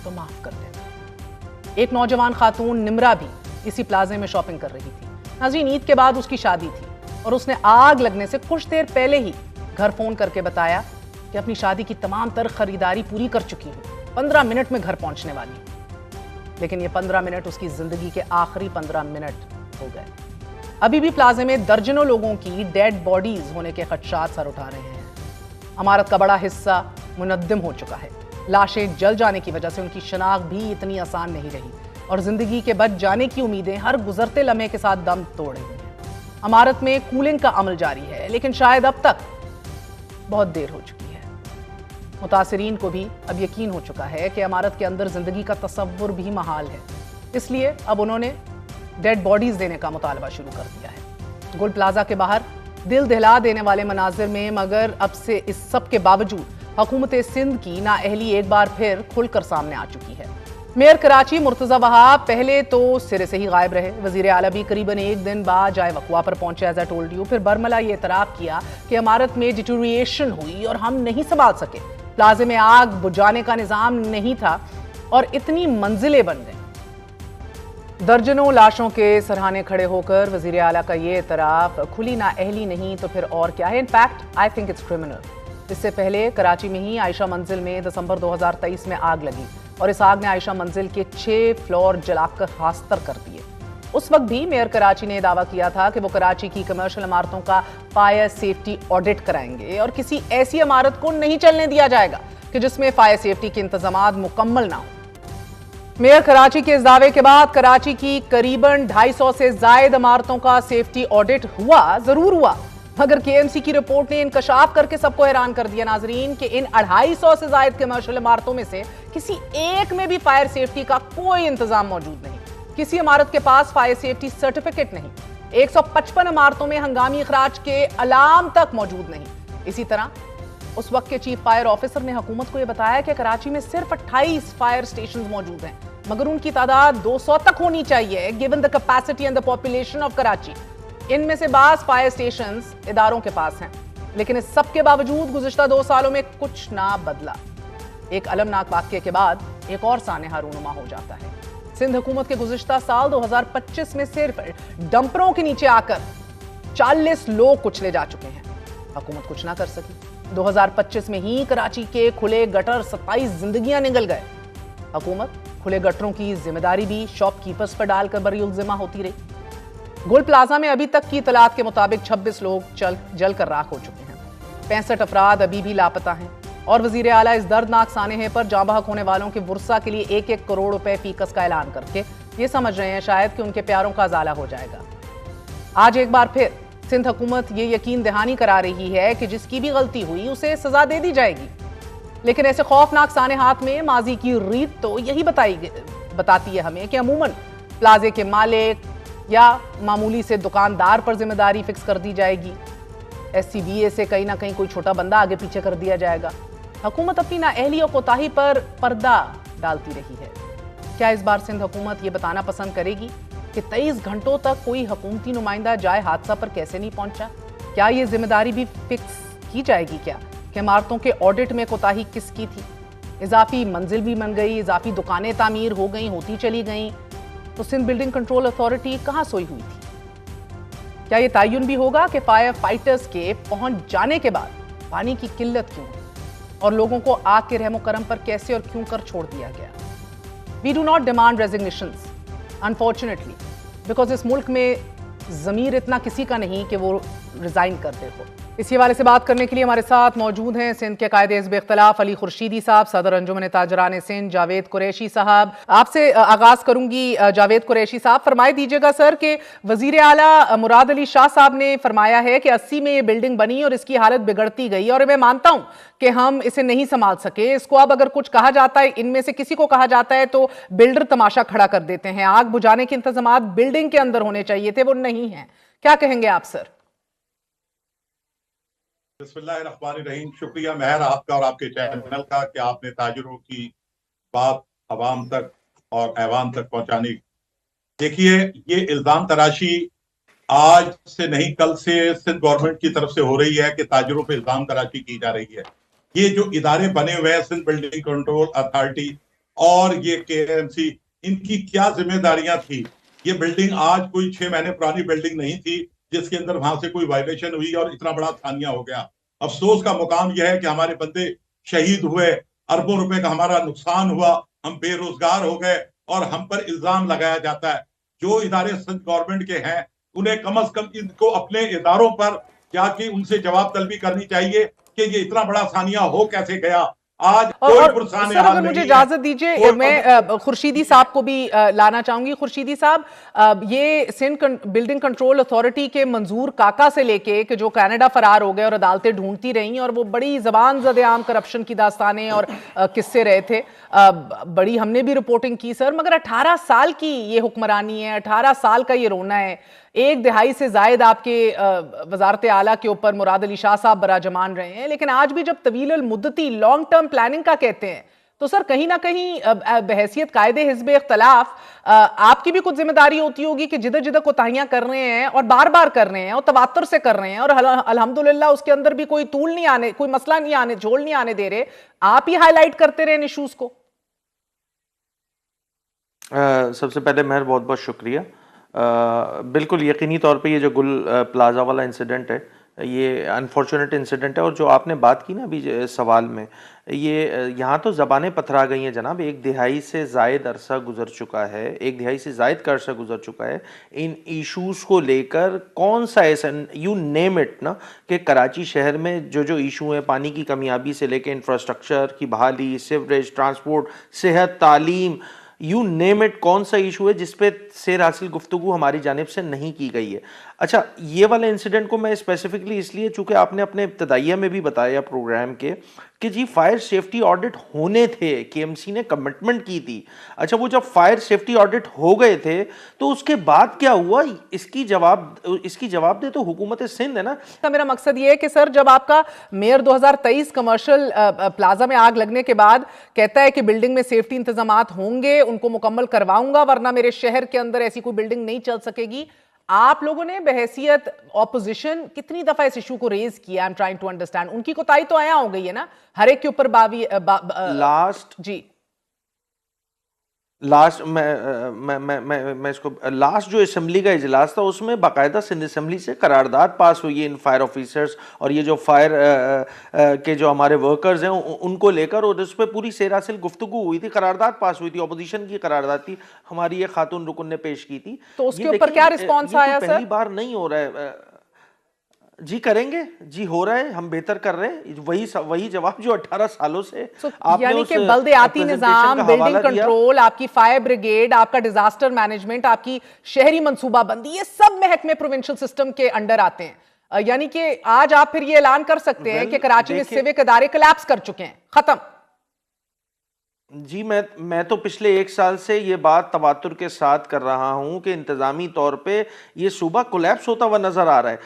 तो माफ कर देना। एक नौजवान खातून निमरा भी इसी प्लाजे में शॉपिंग कर रही थी। नाज़रीन, ईद के बाद उसकी शादी थी और उसने आग लगने से कुछ देर पहले ही घर फोन करके बताया कि अपनी शादी की तमाम तर खरीदारी पूरी कर चुकी हूं, 15 मिनट में घर पहुंचने वाली हूं। लेकिन ये 15 मिनट उसकी जिंदगी के आखिरी 15 मिनट हो गए। अभी भी प्लाजे में दर्जनों लोगों की डेड बॉडीज होने के खदशात सर उठा रहे हैं। इमारत का बड़ा हिस्सा मुनद्दिम हो चुका है। लाशें जल जाने की वजह से उनकी शनाख्त भी इतनी आसान नहीं रही और जिंदगी के बच जाने की उम्मीदें हर गुजरते लम्हे के साथ दम तोड़ रही हैं। इमारत में कूलिंग का अमल जारी है, लेकिन शायद अब तक बहुत देर हो चुकी है। मुतासिरीन को भी अब यकीन हो चुका है कि इमारत के अंदर जिंदगी का तसव्वुर भी महाल है, इसलिए अब उन्होंने डेड बॉडीज देने का मुतालबा शुरू कर दिया है। गोल प्लाजा के बाहर दिल दहला देने वाले मनाजिर में, मगर अब से इस सब के बावजूद हुकूमत सिंध की नाअहली एक बार फिर खुलकर सामने आ चुकी है। मेयर कराची मुर्तजा वहाब पहले तो सिरे से ही गायब रहे। वजीर आला भी करीबन एक दिन बाद जाए वक़वा पर पहुंचे, एज आई टोल्ड यू। फिर बरमला ये इतराफ किया कि इमारत में डिटोरिएशन हुई और हम नहीं संभाल सके, प्लाजे में आग बुझाने का निजाम नहीं था और इतनी मंजिलें बन गई। दर्जनों लाशों के सरहाने खड़े होकर वजीर आला का ये इतराफ खुली नाअहली नहीं तो फिर और क्या है। In fact I think it's criminal. इससे पहले कराची में ही आयशा मंजिल में दिसंबर 2023 में आग लगी और इस आग ने आयशा मंजिल के 6 फ्लोर जलाकर खास्तर कर दिए। उस वक्त भी मेयर कराची ने दावा किया था कि वो कराची की कमर्शियल इमारतों का फायर सेफ्टी ऑडिट कराएंगे और किसी ऐसी इमारत को नहीं चलने दिया जाएगा कि जिसमें फायर सेफ्टी के इंतजाम मुकम्मल ना हो। मेयर कराची के इस दावे के बाद कराची की करीबन 250 से ज्यादा इमारतों का सेफ्टी ऑडिट हुआ, जरूर हुआ, मगर केएमसी की रिपोर्ट ने इंकशाफ करके सबको हैरान कर दिया नाजरीन कि इन 250 से ज्यादा कमर्शियल इमारतों में से किसी एक में भी फायर सेफ्टी का कोई इंतजाम मौजूद नहीं। किसी इमारत के पास फायर सेफ्टी सर्टिफिकेट नहीं। 155 इमारतों में हंगामी इखराज के अलार्म तक मौजूद नहीं। इसी तरह उस वक्त के चीफ फायर ऑफिसर ने हुकूमत को यह बताया कि कराची में सिर्फ 28 फायर स्टेशन मौजूद हैं, मगर उनकी तादाद 200 तक होनी चाहिए given the capacity and the population of Karachi. इनमें से 22 फायर स्टेशन इदारों के पास हैं, लेकिन इस सब के बावजूद गुज़िश्ता 2 सालों में कुछ ना बदला। एक अलमनाक वाक़ये के बाद एक और सानहा रूनुमा हो जाता है। सिंध हुकूमत के गुज़िश्ता साल 2025 में सिर्फ डंपरों के नीचे आकर 40 लोग कुचले जा चुके हैं। हुकूमत कुछ ना कर सकी। 2025 में ही कराची के खुले गटर 27 जिंदगियां निगल गए। हुकूमत खुले गटरों की जिम्मेदारी भी शॉपकीपर्स पर डालकर बरीउल-जिम्मा होती रही। गोल प्लाजा में अभी तक की इतलात के मुताबिक 26 लोग जल कर राख हो चुके हैं। 65 अफराद अभी भी लापता हैं और वजीर आला इस दर्दनाक सानहे पर जाँ बहक होने वालों के वुरसा के लिए 1-1 करोड़ रुपए फीकस का ऐलान करके ये समझ रहे हैं शायद कि उनके प्यारों का अजाला हो जाएगा। आज एक बार फिर सिंध हुकूमत ये यकीन दहानी करा रही है कि जिसकी भी गलती हुई उसे सजा दे दी जाएगी, लेकिन ऐसे खौफनाक सानहात में माजी की रीत तो यही बताती है हमें कि अमूमन प्लाजे के मालिक या मामूली से दुकानदार पर जिम्मेदारी फिक्स कर दी जाएगी। SCBA से कहीं ना कहीं कोई छोटा बंदा आगे पीछे कर दिया जाएगा। हुकूमत अपनी नाअहली और कोताही पर पर्दा डालती रही है। क्या इस बार सिंध हुकूमत ये बताना पसंद करेगी कि 23 घंटों तक कोई हुकूमती नुमाइंदा जाए हादसा पर कैसे नहीं पहुंचा? क्या ये जिम्मेदारी भी फिक्स की जाएगी क्या कि इमारतों के ऑडिट में कोताही किसकी थी? इजाफी मंजिल भी बन गई, इजाफी दुकानें तामीर हो गई, होती चली गई, तो सिंध बिल्डिंग कंट्रोल अथॉरिटी कहां सोई हुई थी? क्या ये तयन भी होगा कि फायर फाइटर्स के पहुंच जाने के बाद पानी की किल्लत क्यों और लोगों को आग के रहमो करम पर कैसे और क्यों कर छोड़ दिया गया? We do not demand resignations unfortunately, because इस मुल्क में ज़मीर इतना किसी का नहीं कि वो रिजाइन कर दे हो। इसी हवाले से बात करने के लिए हमारे साथ मौजूद हैं सिंध के कायदे हिज़्ब इख्तिलाफ अली खुर्शीदी साहब, सदर अंजुमन ताजरान सिंध जावेद कुरैशी साहब। आपसे आगाज करूंगी जावेद कुरैशी साहब, फरमाए दीजिएगा सर कि वजीर आला मुराद अली शाह साहब ने फरमाया है कि 80 में ये बिल्डिंग बनी और इसकी हालत बिगड़ती गई और मैं मानता हूं कि हम इसे नहीं संभाल सके। इसको अब अगर कुछ कहा जाता है, इनमें से किसी को कहा जाता है तो बिल्डर तमाशा खड़ा कर देते हैं। आग बुझाने के इंतजाम बिल्डिंग के अंदर होने चाहिए थे, वो नहीं है। क्या कहेंगे आप सर? बिस्मिल्लाहिर्रहमानिर्रहीम। शुक्रिया महर आपका और आपके चैनल का कि आपने ताजरों की बात अवाम तक और ऐवान तक पहुंचानी। देखिए, ये इल्जाम तराशी आज से नहीं कल से सिंध गवर्नमेंट की तरफ से हो रही है कि ताजरों पे इल्जाम तराशी की जा रही है। ये जो इदारे बने हुए हैं, सिंध बिल्डिंग कंट्रोल अथॉरिटी, और ये केएमसी, इनकी क्या जिम्मेदारियां थी? ये बिल्डिंग आज कोई 6 महीने पुरानी बिल्डिंग नहीं थी जिसके अंदर वहां से कोई वायलेशन हुई और इतना बड़ा थानिया हो गया। अफसोस का मुकाम यह है कि हमारे बंदे शहीद हुए, अरबों रुपए का हमारा नुकसान हुआ, हम बेरोजगार हो गए और हम पर इल्जाम लगाया जाता है। जो इदारे सिंध गवर्नमेंट के हैं उन्हें कम से कम इनको अपने इदारों पर जाके उनसे जवाब तलबी करनी चाहिए कि ये इतना बड़ा सानिया हो कैसे गया। आज कोई और पुरसाने सर हाल अगर मुझे नहीं है। इजाजत दीजिए, मैं खुर्शीदी साहब को भी लाना चाहूंगी। खुर्शीदी साहब, ये सिंध बिल्डिंग कंट्रोल अथॉरिटी के मंजूर काका से लेके कि जो कनाडा फरार हो गए और अदालतें ढूंढती रहीं और वो बड़ी जबान ज़द-ए-आम करप्शन की दास्तानें और किस्से रहे थे, बड़ी हमने भी रिपोर्टिंग की सर, मगर 18 साल की ये हुक्मरानी है, 18 साल का ये रोना है। एक दिहाई से जायद आपके वजारत आला के ऊपर मुराद अली शाह साहब बराजमान रहे हैं, लेकिन आज भी जब तवील मुद्दती लॉन्ग टर्म प्लानिंग का कहते हैं तो सर कहीं ना कहीं बहैसियत कायदे हिज़्ब इख्तलाफ आपकी भी कुछ जिम्मेदारी होती होगी कि जिधर जिधर कोताहियां कर रहे हैं और बार बार कर रहे हैं और तवात्तुर से कर रहे हैं और अल्हम्दुलिल्लाह उसके अंदर भी कोई तूल नहीं आने, कोई मसला नहीं आने, झोल नहीं आने दे रहे, आप ही हाईलाइट करते रहे इन इशूज को। सबसे पहले मेहर बहुत बहुत शुक्रिया। बिल्कुल यकीनी तौर पे ये जो गुल प्लाजा वाला इंसिडेंट है ये अनफॉर्चुनेट इंसिडेंट है, और जो आपने बात की ना अभी सवाल में, ये यहाँ तो ज़बानें पथरा गई हैं जनाब। एक दिहाई से ज़ायद अरसा गुजर चुका है, एक दिहाई से ज़ायद का अरसा गुजर चुका है इन इशूज़ को लेकर। कौन सा ऐसा, यू नेम इट ना, कि कराची शहर में जो जो इशू हैं, पानी की कमियाबी से लेकर इंफ्रास्ट्रक्चर की बहाली, सीवरेज, ट्रांसपोर्ट, सेहत, तालीम, यू नेम इट, कौन सा इशू है जिस पे सेर हासिल गुफ्तगू हमारी जानिब से नहीं की गई है। अच्छा, ये वाले इंसिडेंट को मैं स्पेसिफिकली इसलिए, चूंकि आपने अपने इब्तदाइया में भी बताया प्रोग्राम के कि जी फायर सेफ्टी ऑडिट होने थे, केएमसी ने कमिटमेंट की थी। अच्छा, वो जब फायर सेफ्टी ऑडिट हो गए थे तो उसके बाद क्या हुआ, इसकी जवाब दे तो हुकूमत सिंध है ना। मेरा मकसद ये है कि सर जब आपका मेयर 2023 कमर्शियल प्लाजा में आग लगने के बाद कहता है कि बिल्डिंग में सेफ्टी इंतजामात होंगे, उनको मुकम्मल करवाऊंगा वरना मेरे शहर के अंदर ऐसी कोई बिल्डिंग नहीं चल सकेगी, आप लोगों ने बहैसियत ऑपोजिशन कितनी दफा इस इशू को रेज किया? I am trying to understand. उनकी कोताही तो आया हो गई है ना हर एक के ऊपर लास्ट जी लास्ट मैं इसको लास्ट जो असेंबली का इजलास था उसमें बाकायदा सिंध असेंबली से करारदाद पास हुई है इन फायर ऑफिसर्स और ये जो फायर के जो हमारे वर्कर्स हैं उनको लेकर, और उस पर पूरी सेरासिल गुफ्तगू हुई थी, करारदाद पास हुई थी, अपोजिशन की करारदाद थी, हमारी ये खातून रुकन ने पेश की थी। तो उसके ऊपर क्या रिस्पॉन्स आया सर? पहली बार नहीं हो रहा है जी, करेंगे जी, हो रहा है, हम बेहतर कर रहे हैं, वही जवाब जो 18 सालों से यानी कि बल्दियाती निजाम, बिल्डिंग कंट्रोल, आपकी फायर ब्रिगेड, आपका डिजास्टर मैनेजमेंट, आपकी शहरी मंसूबाबंदी, ये सब महकमे प्रोविंशियल सिस्टम के अंडर आते हैं। यानी कि आज आप फिर ये ऐलान कर सकते हैं कि कराची में सिविक इदारे कोलैप्स कर चुके हैं, खत्म। जी, मैं तो पिछले 1 साल से ये बात तवातुर के साथ कर रहा हूं कि इंतजामी तौर पे ये सूबा कोलैप्स होता हुआ नजर आ रहा है।